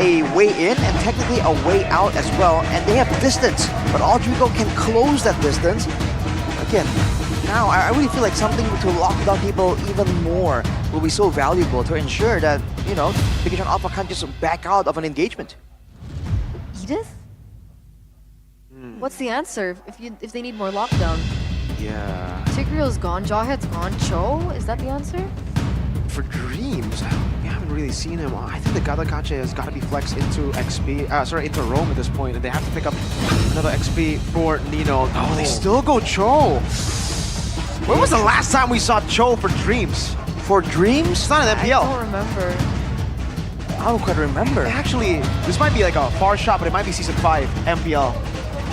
a way in and technically a way out as well, and they have distance, but Alter Ego can close that distance. Again, now I really feel like something to lock down people even more will be so valuable to ensure that, you know, BIGETRON Alpha can't just back out of an engagement. Edith? What's the answer if they need more lockdown? Yeah. Tigreal's gone, Jawhead's gone, Cho? Is that the answer? For Dreams, we haven't really seen him. I think the Gadakache has got to be flexed into into Rome at this point, and they have to pick up another XP for Nino. Oh, they still go Cho. When was the last time we saw Cho for Dreams? For Dreams? It's not an MPL. I don't remember. I don't quite remember. Actually, this might be like a far shot, but it might be Season 5 MPL.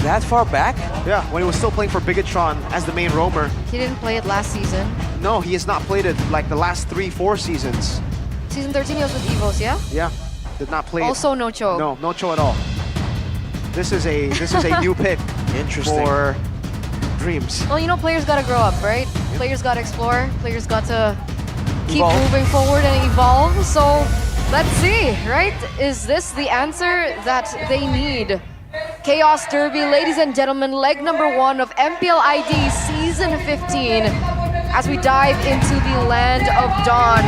That far back? Yeah, when he was still playing for BIGETRON as the main roamer. He didn't play it last season. No, he has not played it like the last 3-4 seasons. Season 13 he was with Evos, yeah? Yeah, did not play also it. no Cho. No, no Cho at all. This is a new pick. Interesting. For Dreams. Well, you know, players gotta grow up, right? Players gotta explore. Players got to keep Evolve. moving forward and evolve. So let's see, right? Is this the answer that they need? Chaos Derby, ladies and gentlemen, leg number 1 of MPL ID Season 15 as we dive into the land of Dawn.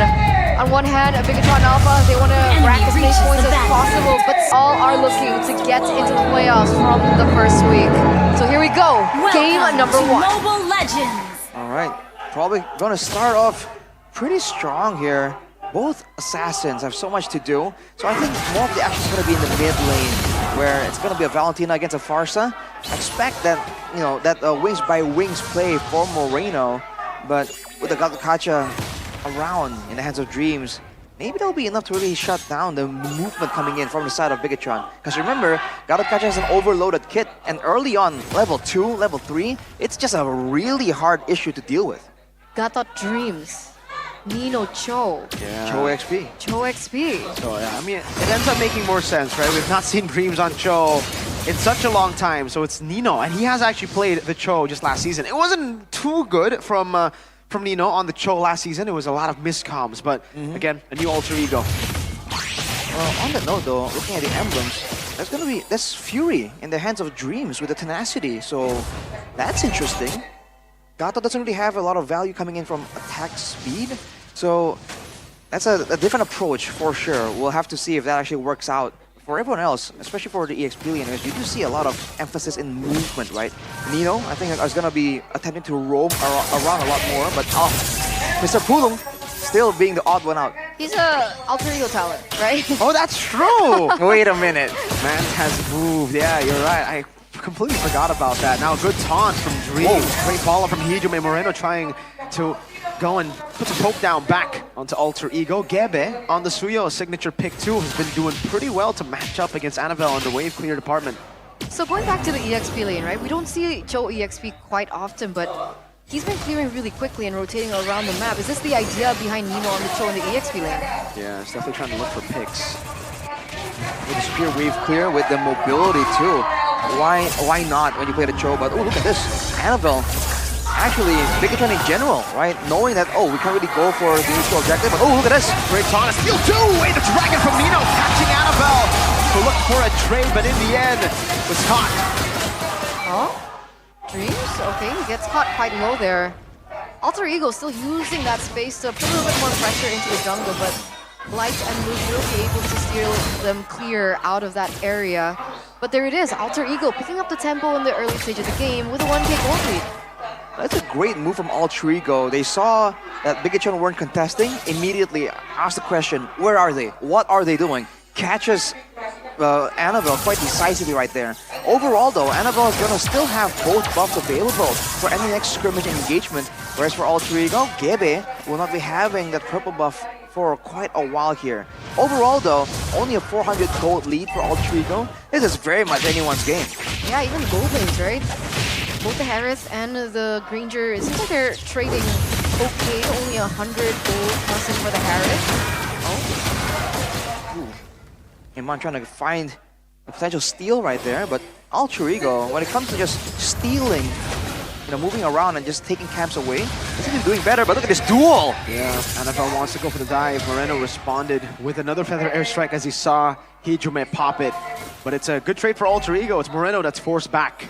On one hand, BIGETRON Alpha, they want to rack as many points as possible, but all are looking to get into the playoffs from the first week. So here we go, game number 1. Mobile Legends. All right, probably gonna start off pretty strong here. Both assassins have so much to do, so I think more of the action is gonna be in the mid lane, where it's gonna be a Valentina against a Farsa. I expect that, you know, that wings by wings play for Moreno, but with the Gadakacha around in the hands of Dreams, maybe that'll be enough to really shut down the movement coming in from the side of BIGETRON. Because remember, Gadakacha has an overloaded kit, and early on, level 2, level 3, it's just a really hard issue to deal with. Gatot Dreams, Nino Cho, Yeah. Cho XP. Cho XP. So yeah, I mean, it ends up making more sense, right? We've not seen Dreams on Cho in such a long time, so it's Nino, and he has actually played the Cho just last season. It wasn't too good from Nino on the Cho last season. It was a lot of miscoms, but again, a new alter ego. On that note though, looking at the emblems, there's Fury in the hands of Dreams with the Tenacity, so that's interesting. Gato doesn't really have a lot of value coming in from attack speed, so that's a different approach for sure. We'll have to see if that actually works out for everyone else, especially for the EXP laners. You do see a lot of emphasis in movement, right? Nino, I think, is going to be attempting to roam around a lot more, but Mr. Pulung still being the odd one out. He's a alter ego talent, right? Oh, that's true! Wait a minute. Man has moved. Yeah, you're right. I completely forgot about that. Now, good taunt from Dreams. Great follow from Hijime Moreno trying to go and put the poke down back onto Alter Ego. Gebe on the Suyo signature pick 2 has been doing pretty well to match up against Annabelle in the wave clear department. So going back to the EXP lane, right? We don't see Cho EXP quite often, but he's been clearing really quickly and rotating around the map. Is this the idea behind Nino on the Cho in the EXP lane? Yeah, it's definitely trying to look for picks. With the spear wave clear, with the mobility too. Why not when you play the Cho? But oh, look at this. Annabelle. Actually, BIGETRON in general, right? Knowing that, oh, we can't really go for the initial objective, but oh, look at this. Great taunt, steal 2! Wait, the dragon from Nino catching Annabelle to look for a trade, but in the end, was caught. Oh? Dreams? Okay, he gets caught quite low there. Alter Ego still using that space to put a little bit more pressure into the jungle, but Light and Luke will be able to steer them clear out of that area. But there it is, Alter Ego picking up the tempo in the early stage of the game with a 1k gold lead. That's a great move from Alter Ego. They saw that BIGETRON weren't contesting, immediately asked the question, where are they? What are they doing? Catches Annabelle quite decisively right there. Overall though, Annabelle is gonna still have both buffs available for any next scrimmage engagement, whereas for Alter Ego, Gebe will not be having that purple buff for quite a while here. Overall though, only a 400 gold lead for Alter Ego. This is very much anyone's game. Yeah, even gold lanes, right? Both the Harris and the Granger, it seems like they're trading okay. Only 100 gold plus in for the Harris. Iman trying to find a potential steal right there, but Alter Ego, when it comes to just stealing moving around and just taking camps away. He's been doing better, but look at this duel. Yeah, NFL wants to go for the dive. Moreno responded with another feather airstrike as he saw Hijime pop it. But it's a good trade for Alter Ego. It's Moreno that's forced back.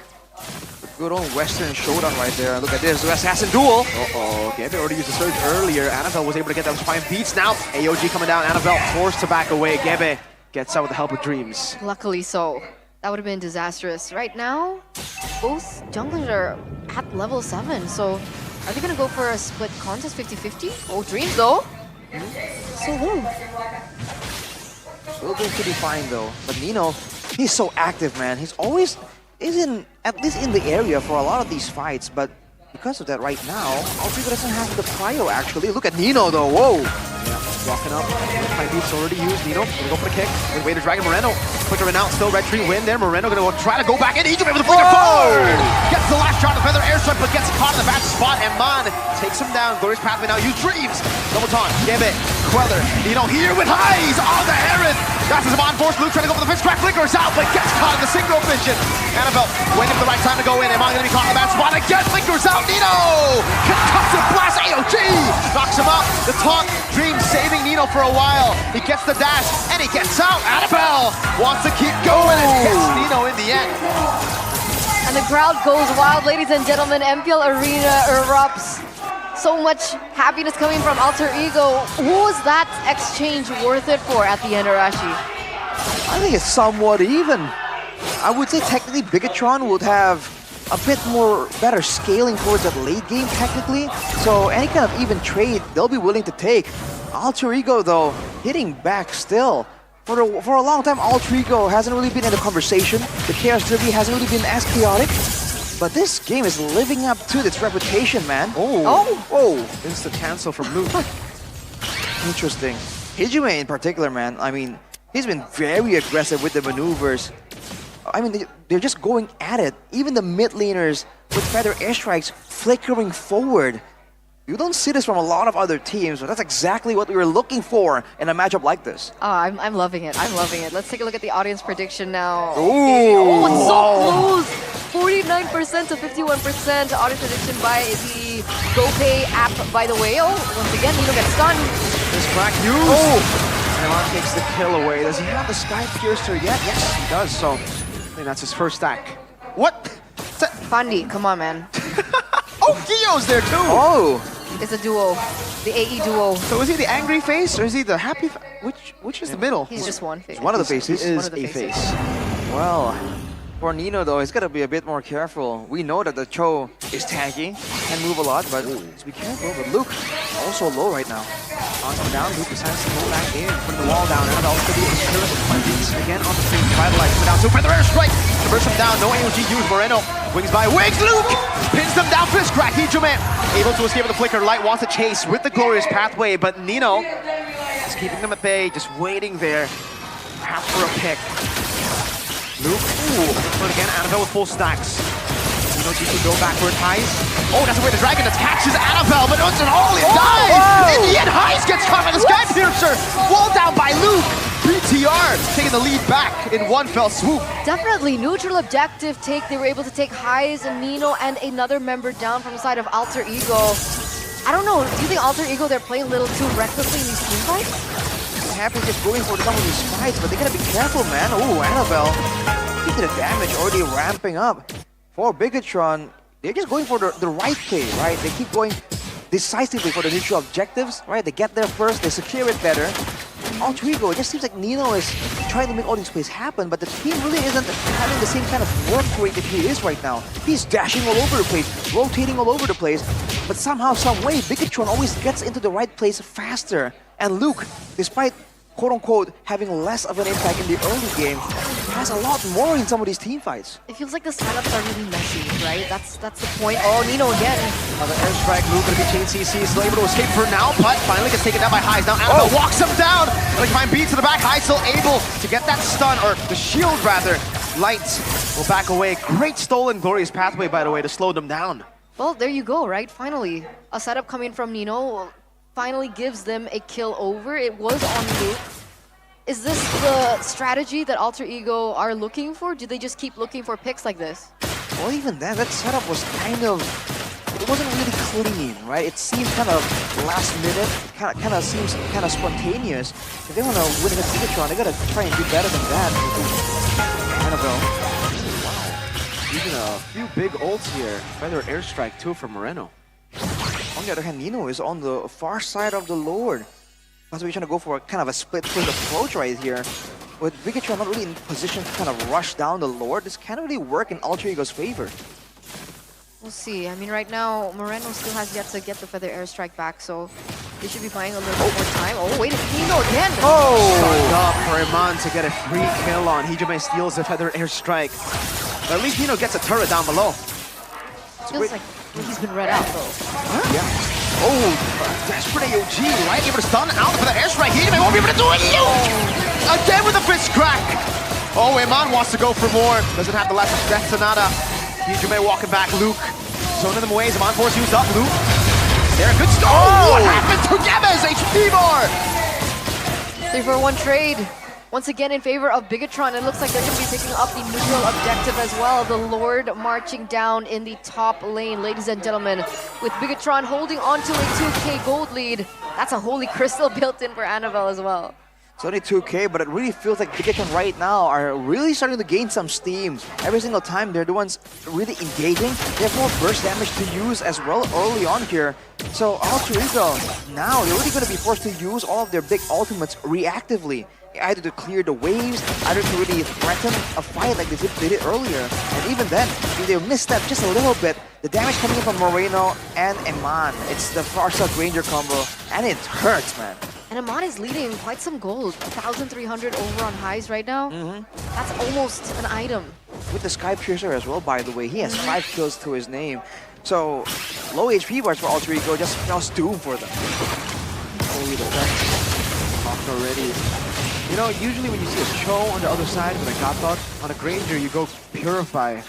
Good old Western showdown right there. Look at this, the assassin duel. Uh-oh, Gebe already used the surge earlier. Annabelle was able to get those fine beats now. AOG coming down, Annabelle forced to back away. Gebe gets out with the help of Dreams. Luckily so. That would have been disastrous. Right now, both junglers are at level 7, so are they gonna go for a split contest 50-50? Oh, Dreams though. So low. Still doing pretty fine though. But Nino, he's so active, man. He's always at least in the area for a lot of these fights, but because of that right now, Alter Ego doesn't have the prio actually. Look at Nino though, whoa! Yeah, walking up. My beats already used. Nino gonna go for the kick. Gonna wait to Dragon Moreno. Quicker and out, still red tree win there. Moreno gonna try to go back in. Hijime with the flicker forward! Gets the last shot of the feather airstrike, but gets caught in the bad spot. And Man takes him down. Glorious Pathway now use Dreams. Double taunt. Gebe, Queller. Nino here with highs on the Heron. That's his on force. Luke trying to go for the fist crack. Flickers out, but gets caught in the synchro vision. Annabelle waiting for the right time to go in. Iman gonna be caught in the bad spot again. Flickers out. Nino! Concussive blast. AOG knocks him out. The taunt. Dreams saving Nino for a while. He gets the dash and he gets out. Annabelle wants to keep going and hits Nino in the end. And the crowd goes wild, ladies and gentlemen. MPL Arena erupts. So much happiness coming from Alter Ego. Who was that exchange worth it for at the end, Arashi? I think it's somewhat even. I would say technically BIGETRON would have a bit more better scaling towards that late game technically. So any kind of even trade they'll be willing to take. Alter Ego though, hitting back still. For a long time, Alter Ego hasn't really been in the conversation. The Chaos Derby hasn't really been as chaotic. But this game is living up to its reputation, man. Oh! Instant cancel from Luke. Interesting. Hijime in particular, man, I mean, he's been very aggressive with the maneuvers. I mean, they're just going at it. Even the mid laners with feather airstrikes flickering forward. You don't see this from a lot of other teams, but that's exactly what we were looking for in a matchup like this. Oh, I'm loving it. I'm loving it. Let's take a look at the audience prediction now. Ooh. Oh, it's so close. 49% to 51% audience prediction by the GoPay app, by the way. Oh, once again, Nino gets stunned. This crack used. Oh! Milan takes the kill away. Does he have the Sky Piercer yet? Yes, he does. So I think that's his first stack. What? Fandi, come on, man. Oh, Gio's there too! Oh! It's a duo. The AE duo. So is he the angry face or is he the happy face? Which is the middle? He's just one face. One of the faces. He is one of the a faces. face. Well, for Nino though, he's gotta be a bit more careful. We know that the Cho is tanky, can move a lot, but let's be careful. But Luke, also low right now. On him down, Luke decides to go back in, put the wall down. Annabelle could be insurance with my beats again on the screen. Revitalize, put down super feather airstrike. To burst him down, no AOG use. Moreno wings by, wings Luke! Pins them down, fist crack. Hijime able to escape with the flicker. Light wants to chase with the glorious pathway, but Nino is keeping them at bay, just waiting there. Perhaps for a pick. Luke, but again, Annabelle with full stacks. Nino G can go backward, Highs. Oh, that's the way the Dragon that catches Annabelle, but it's an all-in dive! In the end, Highs gets caught by the Sky Piercer! Wall down by Luke! BTR taking the lead back in one fell swoop. Definitely neutral objective take. They were able to take Highs and Nino and another member down from the side of Alter Ego. I don't know, do you think Alter Ego, they're playing a little too recklessly in these team fights? Happy just going for some of these fights, but they gotta be careful, man. Oh, Annabelle, look at the damage already ramping up. For BIGETRON, they're just going for the right play, right? They keep going decisively for the neutral objectives, right? They get there first, they secure it better. Alter Ego, it just seems like Nino is trying to make all these plays happen, but the team really isn't having the same kind of work rate that he is right now. He's dashing all over the place, rotating all over the place, but somehow, some way, BIGETRON always gets into the right place faster. And Luke, despite quote-unquote having less of an impact in the early game, has a lot more in some of these team fights. It feels like the setups are really messy, right? That's the point. Oh, Nino again. Another airstrike, Luke gonna be chain CC, still able to escape for now, but finally gets taken down by Highs. Now Annabelle walks him down, like find beats to the back. Highs still able to get that stun, or the shield rather. Light will back away. Great stolen glorious pathway, by the way, to slow them down. Well, there you go, right? Finally, a setup coming from Nino finally gives them a kill over. It was on Luke. Is this the strategy that Alter Ego are looking for? Do they just keep looking for picks like this? Well, even then, that setup was kind of... It wasn't really clean, right? It seemed kind of last minute. It kind of seems kind of spontaneous. If they want to win against BIGETRON, they got to try and do better than that. Annabelle. Wow. Even a few big ults here. Feather airstrike too from Moreno. On the other hand, Nino is on the far side of the Lord. Possibly trying to go for a kind of a split-foot approach right here. With BIGETRON not really in position to kind of rush down the Lord, this can't really work in Alter Ego's favor. We'll see. I mean, right now, Moreno still has yet to get the Feather Airstrike back, so they should be buying a little bit more time. Oh, wait, it's Nino again! Oh! Sucked up for Iman to get a free kill on. Hijime steals the Feather Airstrike. But at least Nino gets a turret down below. Feels like he's been read out, though. Huh? Yeah. Oh, desperate AOG, right? Able to stun out for the airstrike. Hijime won't be able to do it! Again with a fist crack! Oh, Iman wants to go for more. Doesn't have the last Death Sonata. Hijime walking back, Luke. Zoning them away, Iman force used up, Luke. There, good start. Oh, what happened to Gemma's HP bar? 3-for-1 trade. Once again in favor of BIGETRON. It looks like they're going to be picking up the neutral objective as well. The Lord marching down in the top lane, ladies and gentlemen. With BIGETRON holding on to a 2K gold lead. That's a holy crystal built in for Annabelle as well. It's only 2K, but it really feels like BIGETRON right now are really starting to gain some steam. Every single time they're the ones really engaging. They have more burst damage to use as well early on here. So Alter Ego, now they're really going to be forced to use all of their big ultimates reactively. Either to clear the waves, either to really threaten a fight like they did earlier. And even then, if they misstep just a little bit, the damage coming in from Moreno and Iman, it's the Farsight Ranger combo, and it hurts, man. And Iman is leading quite some gold. 1,300 over on highs right now. That's almost an item. With the Sky Piercer as well, by the way. He has 5 kills to his name. So, low HP bars for Alter Ego, just doom for them. Holy the talked already. You know, usually when you see a Cho on the other side with a Gatot, on a Granger you go Purify.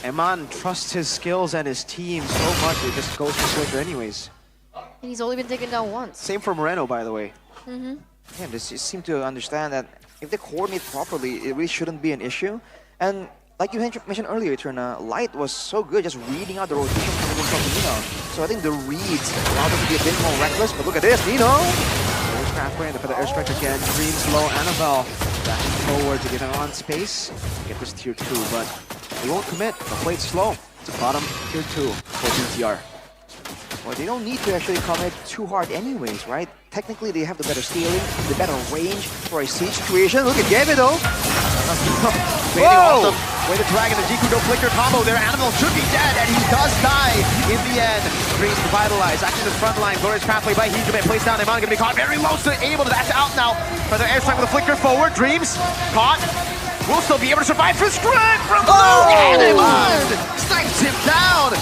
Iman trusts his skills and his team so much it just goes for Flicker anyways. And he's only been taken down once. Same for Moreno, by the way. Yeah, they seem to understand that if they coordinate properly, it really shouldn't be an issue. And like you mentioned earlier, Eterna, Light was so good just reading out the rotation from Nino. So I think the reads allowed them to be a bit more reckless. But look at this, Nino! There's halfway and for the airstrike again. Dreams low, Annabelle backing forward to get on space. Get this tier 2, but they won't commit. They'll play it slow. It's a bottom tier 2 for BTR. Well, they don't need to actually commit too hard anyways, right? Technically, they have the better scaling, the better range for a siege situation. Look at Gabby, though! Waiting on them. Way to drag in the Jiku no flicker combo there. Animal should be dead, and he does die in the end. Dreams revitalized. Actually, the front line. Glorious pathway by Hijime. Placed down. Iman gonna be caught very low, so able to dash out now. For the airstrike with a flicker forward. Dreams caught. Will still be able to survive for Scrag from Luke. And Iman snipes him down.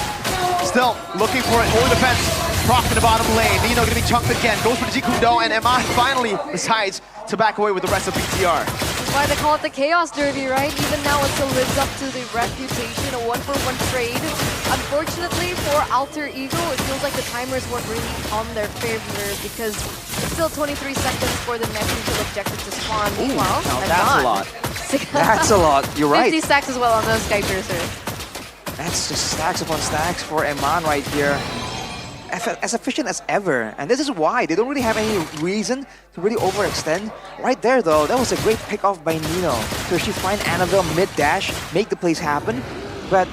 Still looking for it. Holy defense. Proc in the bottom lane. Nino gonna be chunked again. Goes for the Jikudo, and Iman finally decides to back away with the rest of BTR. That's why they call it the Chaos Derby, right? Even now it still lives up to the reputation, a 1-for-1 trade. Unfortunately for Alter Ego, it feels like the timers weren't really on their favor because it's still 23 seconds for the next neutral objective to spawn. Meanwhile, that's a lot. That's a lot, you're right. 50 stacks as well on those Sky Piercer. That's just stacks upon stacks for Iman right here. As efficient as ever. And this is why they don't really have any reason to really overextend. Right there, though, that was a great pick off by Nino to actually find Annabelle mid-dash, make the plays happen. But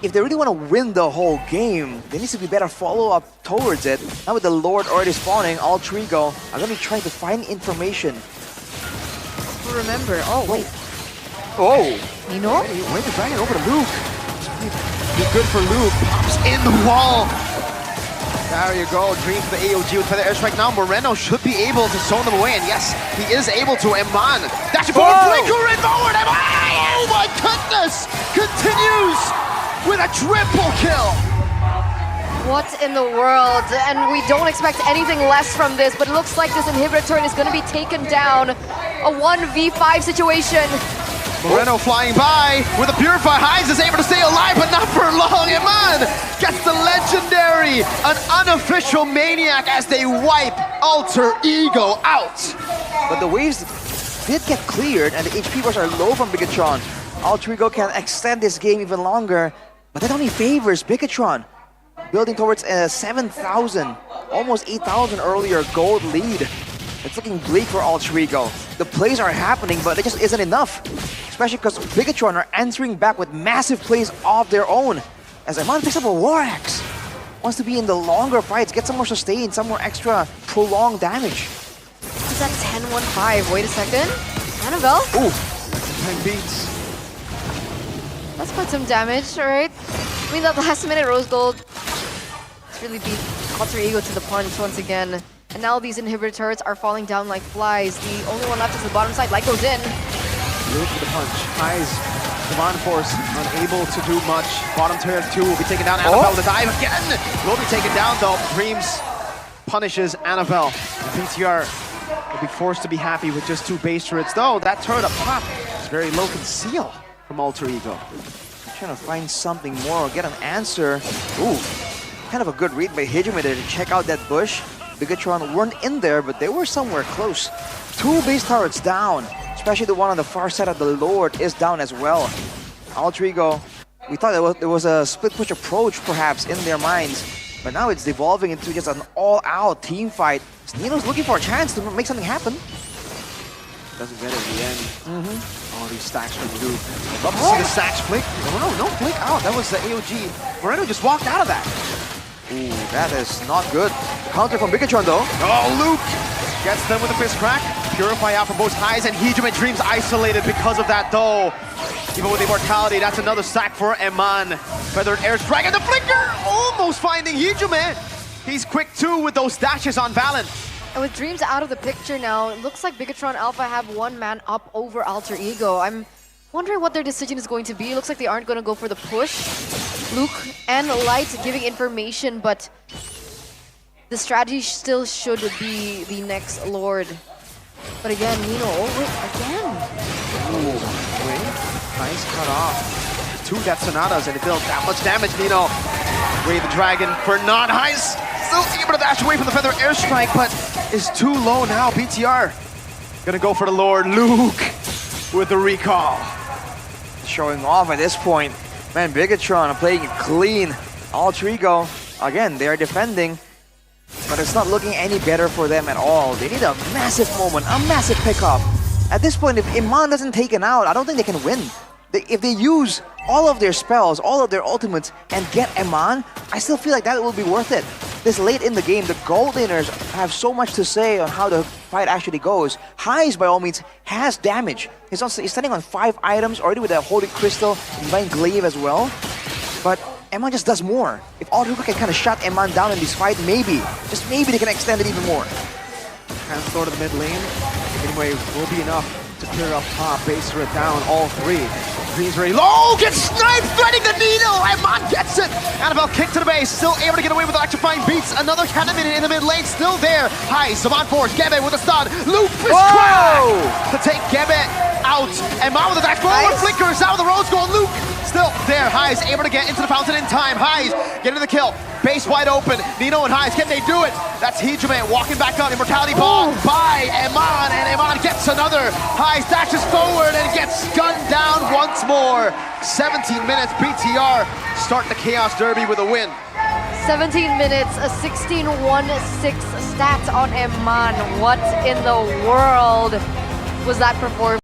if they really want to win the whole game, there needs to be better follow-up towards it. Now with the Lord already spawning, Alter Ego are going to be trying to find information. Remember, oh wait. Oh! Nino? Wait, the dragon over to Luke. Be good for Luke. Pops in the wall. There you go, Dream for the AOG with the airstrike now. Moreno should be able to zone them away, and yes, he is able to. Iman dashing forward, flicker it forward. Oh my goodness! Continues with a triple kill. What in the world? And we don't expect anything less from this, but it looks like this inhibitor turn is going to be taken down. A 1v5 situation. Moreno flying by with a Purify Highs is able to stay alive, but not for long. Iman gets the legendary, an unofficial Maniac as they wipe Alter Ego out. But the waves did get cleared and the HP bars are low from BIGETRON. Alter Ego can extend this game even longer. But that only favors BIGETRON, building towards a 7,000, almost 8,000 earlier gold lead. It's looking bleak for Alter Ego. The plays are happening, but it just isn't enough. Especially because BIGETRON are answering back with massive plays of their own. As Eman picks up a War Axe. Wants to be in the longer fights, get some more sustain, some more extra prolonged damage. Is that 10-1-5? Wait a second. Annabelle? Ooh, 10 beats. That's quite some damage, alright? I mean, that last minute Rose Gold, it's really beat Alter Ego to the punch once again. And now these inhibitor turrets are falling down like flies. The only one left is the bottom side. Light goes in. Luke with the punch. Highs. Divine Force unable to do much. Bottom turret 2 will be taken down. Annabelle with a dive again. Will be taken down though. Dreams punishes Annabelle. The BTR will be forced to be happy with just 2 base turrets though. That turret up top is very low conceal from Alter Ego. trying to find something more, get an answer. Ooh, kind of a good read by Hijime there to check out that bush. BIGETRON weren't in there, but they were somewhere close. 2 base turrets down, especially the one on the far side of the Lord is down as well. Alter Ego, we thought there was a split push approach perhaps in their minds, but now it's devolving into just an all-out team fight. Nino's looking for a chance to make something happen. Doesn't get it in the end. All these stacks from Luke. Love to see the stacks flick. No flick out. That was the AOG. Moreno just walked out of that. Ooh, that is not good. The counter from BIGETRON though. Oh, Luke gets them with a fist crack. Purify out from both highs, and Hijime Dreams isolated because of that though. Even with immortality, that's another sack for Eman. Feathered Air's Dragon, the flicker! Almost finding Hijime. He's quick too with those dashes on Valen. And with Dreams out of the picture now, it looks like BIGETRON Alpha have one man up over Alter Ego. I'm wondering what their decision is going to be. It looks like they aren't going to go for the push. Luke and Light giving information, but the strategy still should be the next Lord. But again, Nino, oh wait, again. Ooh, wait. Nice cut off. 2 Death Sonatas, and it dealt that much damage, Nino. Wait, the Dragon for non-highs. Still able to dash away from the Feather Airstrike, but is too low now. BTR gonna go for the Lord. Luke with the recall. Showing off at this point. Man, BIGETRON are playing it clean. Alter Ego, again, they are defending, but it's not looking any better for them at all. They need a massive moment, a massive pickup. At this point, if Iman doesn't take it out, I don't think they can win. If they use all of their spells, all of their ultimates, and get Eman, I still feel like that will be worth it. This late in the game, the gold laners have so much to say on how the fight actually goes. Highs, by all means, has damage. He's standing on 5 items already with a Holy Crystal, Divine Glaive as well. But Eman just does more. If Alter Ego can kind of shut Eman down in this fight, maybe, just maybe they can extend it even more. Transfer to the mid lane. Anyway, will be enough to clear up top. Base turret down, all 3. Dreams very low, gets sniped, threading the needle, Eman gets it! Annabelle kick to the base, still able to get away with electrifying beats. Another cannon in the mid lane, still there. High, Savant Force, Gebe with a stun. Luke fist crack to take Gebe out. Eman with a dash forward, flickers out of the Rose Gold. Luke still there. Highs able to get into the fountain in time. Highs getting the kill. Base wide open. Nino and Highs, can they do it? That's Hijime walking back up. Immortality ball by Eman, and Eman gets another. Highs dashes forward and gets gunned down once more. 17 minutes, BTR start the Chaos Derby with a win. 17 minutes, a 16-1-6 stat on Eman. What in the world was that performance?